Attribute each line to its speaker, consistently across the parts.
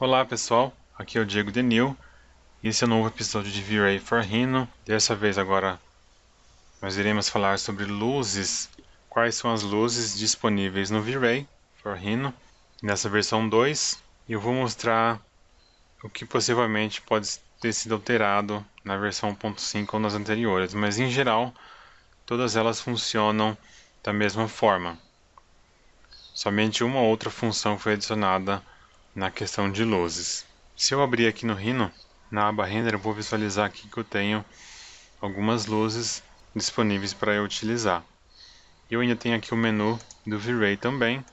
Speaker 1: Olá pessoal, aqui é o Diego Denil e esse é o novo episódio de V-Ray for Rhino. Dessa vez agora nós iremos falar sobre luzes, quais são as luzes disponíveis no V-Ray for Rhino nessa versão 2 e eu vou mostrar o que possivelmente pode ter sido alterado na versão 1.5 ou nas anteriores, mas em geral todas elas funcionam da mesma forma. Somente uma outra função foi adicionada na questão de luzes. Se eu abrir aqui no Rhino, na aba Render, eu vou visualizar aqui que eu tenho algumas luzes disponíveis para eu utilizar. Eu ainda tenho aqui o menu do V-Ray também,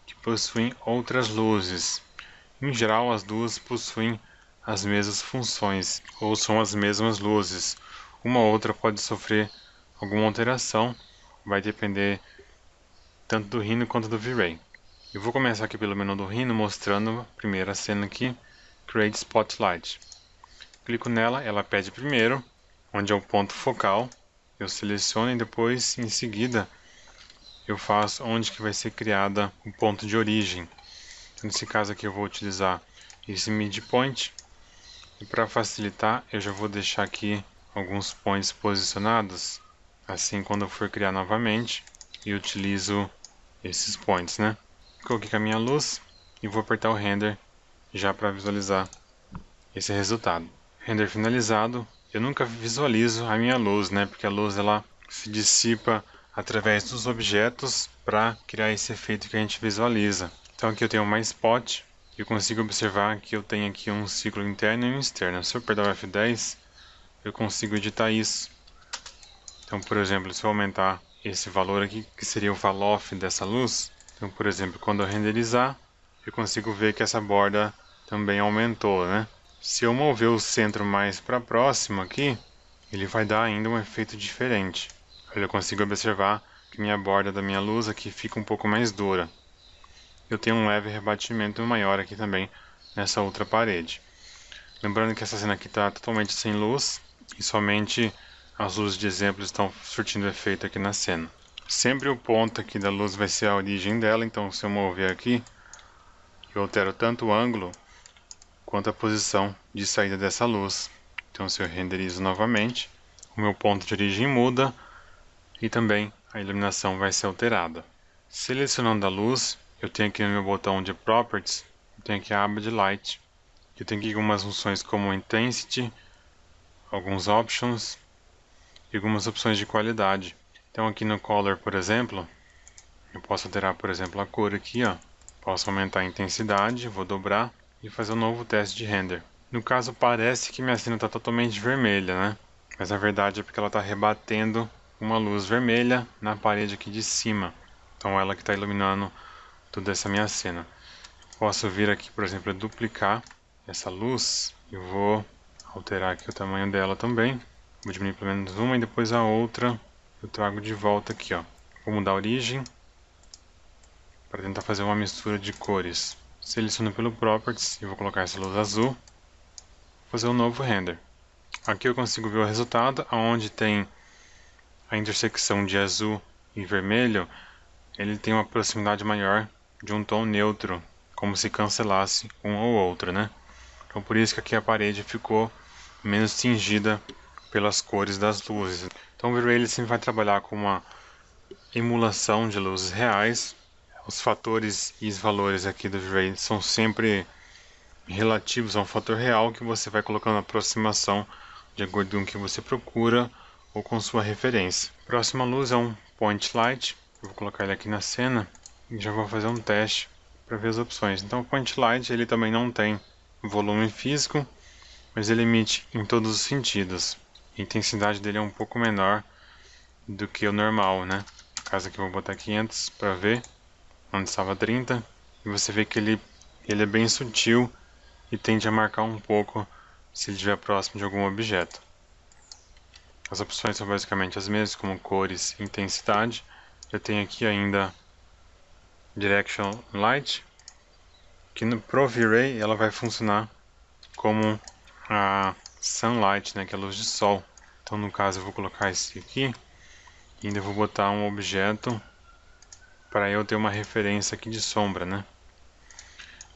Speaker 1: que possui outras luzes. Em geral, as duas possuem as mesmas funções, ou são as mesmas luzes. Uma ou outra pode sofrer alguma alteração, vai depender tanto do Rhino quanto do V-Ray. Eu vou começar aqui pelo menu do Rhino mostrando a primeira cena aqui, Create Spotlight. Clico nela, ela pede primeiro, onde é o ponto focal, eu seleciono e depois, em seguida, eu faço onde que vai ser criada o ponto de origem. Então, nesse caso aqui eu vou utilizar esse midpoint, e para facilitar eu já vou deixar aqui alguns points posicionados, assim quando eu for criar novamente, eu utilizo esses points, né? Coloquei com a minha luz e vou apertar o render já para visualizar esse resultado. Render finalizado, eu nunca visualizo a minha luz, né? Porque a luz ela se dissipa através dos objetos para criar esse efeito que a gente visualiza. Então aqui eu tenho mais spot e eu consigo observar que eu tenho aqui um ciclo interno e um externo. Se eu apertar o F10, eu consigo editar isso. Então, por exemplo, se eu aumentar esse valor aqui, que seria o fall-off dessa luz, então, por exemplo, quando eu renderizar, eu consigo ver que essa borda também aumentou, né? Se eu mover o centro mais para próximo aqui, ele vai dar ainda um efeito diferente. Eu consigo observar que minha borda da minha luz aqui fica um pouco mais dura. Eu tenho um leve rebatimento maior aqui também nessa outra parede. Lembrando que essa cena aqui está totalmente sem luz e somente as luzes de exemplo estão surtindo efeito aqui na cena. Sempre o ponto aqui da luz vai ser a origem dela, então se eu mover aqui, eu altero tanto o ângulo quanto a posição de saída dessa luz. Então se eu renderizo novamente, o meu ponto de origem muda e também a iluminação vai ser alterada. Selecionando a luz, eu tenho aqui no meu botão de Properties, eu tenho aqui a aba de Light. Eu tenho aqui algumas funções como Intensity, alguns Options e algumas opções de qualidade. Então aqui no Color, por exemplo, eu posso alterar, por exemplo, a cor aqui, ó. Posso aumentar a intensidade, vou dobrar e fazer um novo teste de render. No caso, parece que minha cena está totalmente vermelha, né? Mas na verdade é porque ela está rebatendo uma luz vermelha na parede aqui de cima. Então ela que está iluminando toda essa minha cena. Posso vir aqui, por exemplo, duplicar essa luz. Eu vou alterar aqui o tamanho dela também. Vou diminuir pelo menos uma e depois a outra eu trago de volta aqui, ó. Vou mudar a origem para tentar fazer uma mistura de cores. Seleciono pelo Properties e vou colocar essa luz azul. Vou fazer um novo render. Aqui eu consigo ver o resultado, onde tem a intersecção de azul e vermelho, ele tem uma proximidade maior de um tom neutro, como se cancelasse um ou outro, né? Então por isso que aqui a parede ficou menos tingida pelas cores das luzes. Então o V-Ray ele sempre vai trabalhar com uma emulação de luzes reais. Os fatores e os valores aqui do V-Ray são sempre relativos a um fator real que você vai colocando aproximação de acordo com o que você procura ou com sua referência. Próxima luz é um Point Light. Eu vou colocar ele aqui na cena e já vou fazer um teste para ver as opções. Então o Point Light ele também não tem volume físico, mas ele emite em todos os sentidos. A intensidade dele é um pouco menor do que o normal, né? No caso aqui eu vou botar 500 para ver, onde estava 30, e você vê que ele é bem sutil e tende a marcar um pouco se ele estiver próximo de algum objeto. As opções são basicamente as mesmas, como cores e intensidade. Eu tenho aqui ainda Direction Light, que no Pro V-Ray ela vai funcionar como a Sunlight, né, que é a luz de sol. Então no caso eu vou colocar esse aqui e ainda vou botar um objeto para eu ter uma referência aqui de sombra, né?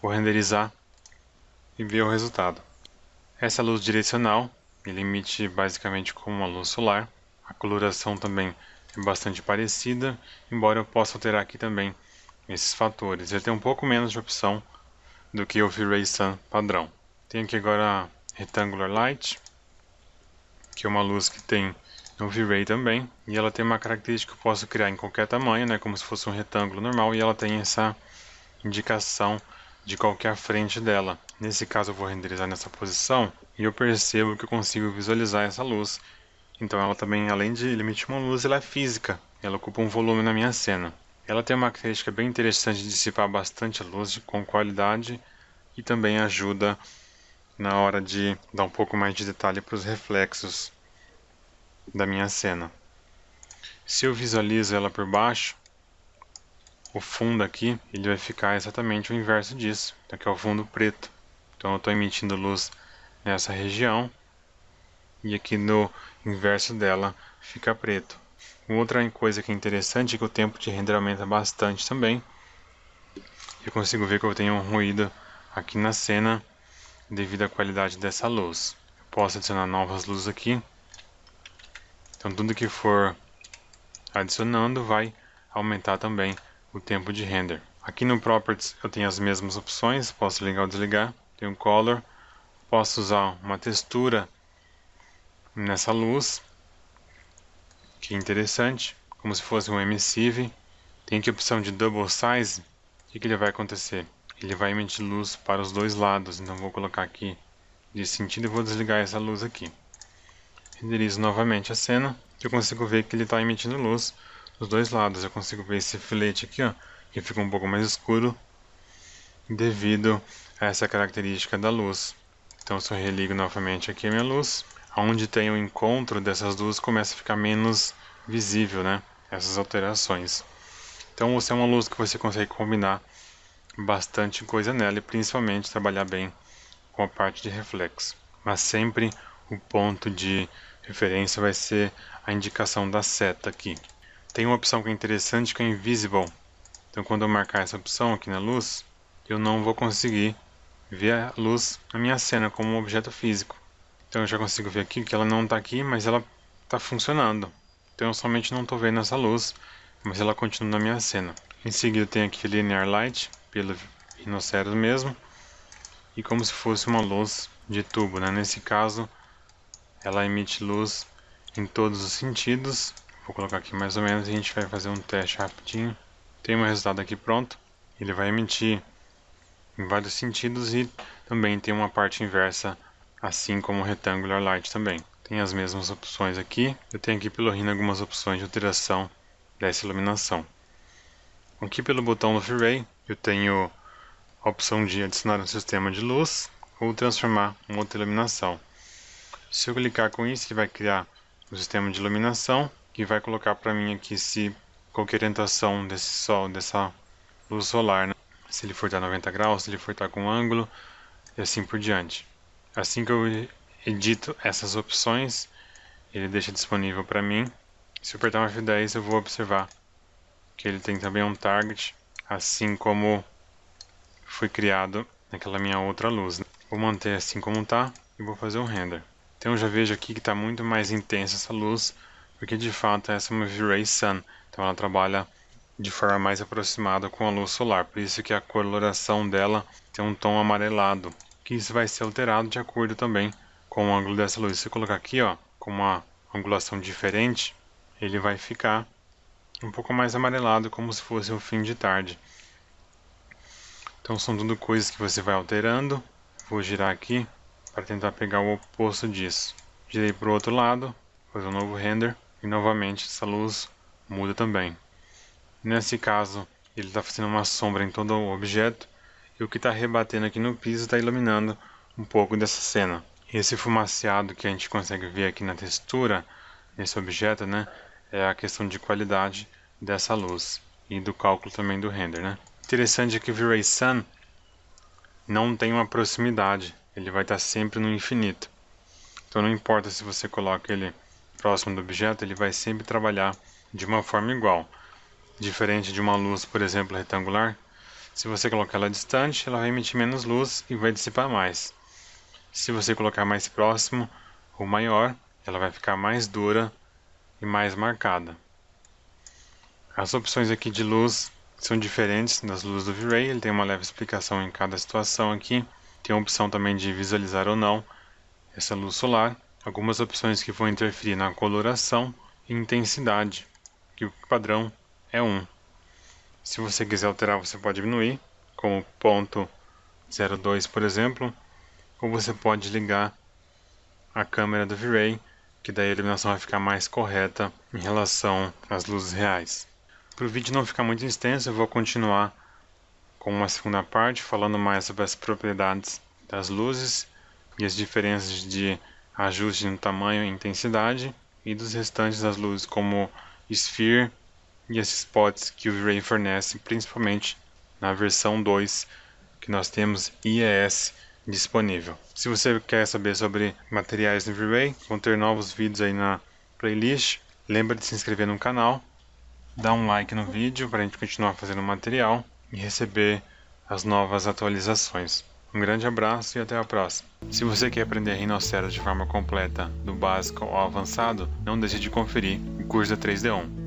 Speaker 1: Vou renderizar e ver o resultado. Essa luz direcional, ele emite basicamente como uma luz solar. A coloração também é bastante parecida, embora eu possa alterar aqui também esses fatores. Ele tem um pouco menos de opção do que o V-Ray Sun padrão. Tem aqui agora a Rectangular Light, que é uma luz que tem no V-Ray também, e ela tem uma característica que eu posso criar em qualquer tamanho, né, como se fosse um retângulo normal, e ela tem essa indicação de qual que é a frente dela. Nesse caso eu vou renderizar nessa posição, e eu percebo que eu consigo visualizar essa luz. Então ela também, além de emitir uma luz, ela é física, ela ocupa um volume na minha cena. Ela tem uma característica bem interessante de dissipar bastante a luz com qualidade, e também ajuda na hora de dar um pouco mais de detalhe para os reflexos da minha cena. Se eu visualizo ela por baixo, o fundo aqui ele vai ficar exatamente o inverso disso. Aqui é o fundo preto. Então eu estou emitindo luz nessa região e aqui no inverso dela fica preto. Outra coisa que é interessante é que o tempo de render aumenta bastante também. Eu consigo ver que eu tenho um ruído aqui na cena devido à qualidade dessa luz. Eu posso adicionar novas luzes aqui. Então tudo que for adicionando vai aumentar também o tempo de render. Aqui no Properties eu tenho as mesmas opções, posso ligar ou desligar. Tenho Color, posso usar uma textura nessa luz, que é interessante, como se fosse um emissive. Tem aqui a opção de Double Size. O que ele vai acontecer? Ele vai emitir luz para os dois lados, então vou colocar aqui de sentido e vou desligar essa luz aqui. Renderizo novamente a cena, que eu consigo ver que ele está emitindo luz dos dois lados. Eu consigo ver esse filete aqui, ó, que fica um pouco mais escuro devido a essa característica da luz. Então se eu religo novamente aqui a minha luz, onde tem o encontro dessas duas começa a ficar menos visível, né? Essas alterações. Então essa é uma luz que você consegue combinar bastante coisa nela e principalmente trabalhar bem com a parte de reflexo. Mas sempre o ponto de referência vai ser a indicação da seta aqui. Tem uma opção que é interessante que é Invisible. Então quando eu marcar essa opção aqui na luz, eu não vou conseguir ver a luz na minha cena como um objeto físico. Então eu já consigo ver aqui que ela não está aqui, mas ela está funcionando. Então eu somente não estou vendo essa luz, mas ela continua na minha cena. Em seguida tem aqui Linear Light, pelo Rhinoceros mesmo, e como se fosse uma luz de tubo, né? Nesse caso ela emite luz em todos os sentidos. Vou colocar aqui mais ou menos e a gente vai fazer um teste rapidinho. Tem um resultado aqui pronto. Ele vai emitir em vários sentidos e também tem uma parte inversa, assim como o Rectangular Light também. Tem as mesmas opções aqui. Eu tenho aqui pelo Rhino algumas opções de alteração dessa iluminação. Aqui pelo botão do V-Ray eu tenho a opção de adicionar um sistema de luz ou transformar em outra iluminação. Se eu clicar com isso, ele vai criar um sistema de iluminação que vai colocar para mim aqui se qualquer orientação desse sol, dessa luz solar, né? Se ele for estar 90 graus, se ele for estar com ângulo e assim por diante. Assim que eu edito essas opções, ele deixa disponível para mim. Se eu apertar um F10, eu vou observar que ele tem também um target, assim como foi criado naquela minha outra luz, né? Vou manter assim como está e vou fazer um render. Então eu já vejo aqui que está muito mais intensa essa luz, porque de fato essa é uma V-Ray Sun, então ela trabalha de forma mais aproximada com a luz solar, por isso que a coloração dela tem um tom amarelado, que isso vai ser alterado de acordo também com o ângulo dessa luz. Se eu colocar aqui, ó, com uma angulação diferente, ele vai ficar um pouco mais amarelado, como se fosse um fim de tarde. Então são tudo coisas que você vai alterando. Vou girar aqui para tentar pegar o oposto disso. Girei para o outro lado, fazer um novo render e novamente essa luz muda também. Nesse caso ele está fazendo uma sombra em todo o objeto e o que está rebatendo aqui no piso está iluminando um pouco dessa cena. Esse fumaciado que a gente consegue ver aqui na textura nesse objeto, né, é a questão de qualidade dessa luz e do cálculo também do render, né. Interessante é que o V-Ray Sun não tem uma proximidade, ele vai estar sempre no infinito. Então não importa se você coloca ele próximo do objeto, ele vai sempre trabalhar de uma forma igual. Diferente de uma luz, por exemplo, retangular, Se você colocar ela distante, ela vai emitir menos luz e vai dissipar mais. Se você colocar mais próximo ou maior, ela vai ficar mais dura e mais marcada. As opções aqui de luz são diferentes das luzes do V-Ray, ele tem uma leve explicação em cada situação aqui. Tem a opção também de visualizar ou não essa luz solar. Algumas opções que vão interferir na coloração e intensidade, que o padrão é 1. Se você quiser alterar, você pode diminuir, como ponto 0,2 por exemplo, ou você pode ligar a câmera do V-Ray, que daí a iluminação vai ficar mais correta em relação às luzes reais. Para o vídeo não ficar muito extenso, eu vou continuar com uma segunda parte, falando mais sobre as propriedades das luzes e as diferenças de ajuste no tamanho e intensidade, e dos restantes das luzes, como Sphere e esses spots que o V-Ray fornece, principalmente na versão 2, que nós temos IES disponível. Se você quer saber sobre materiais no V-Ray, vão ter novos vídeos aí na playlist. Lembra de se inscrever no canal, dar um like no vídeo para a gente continuar fazendo material e receber as novas atualizações. Um grande abraço e até a próxima. Se você quer aprender Rhinoceros de forma completa, do básico ao avançado, não deixe de conferir o curso da 3D1.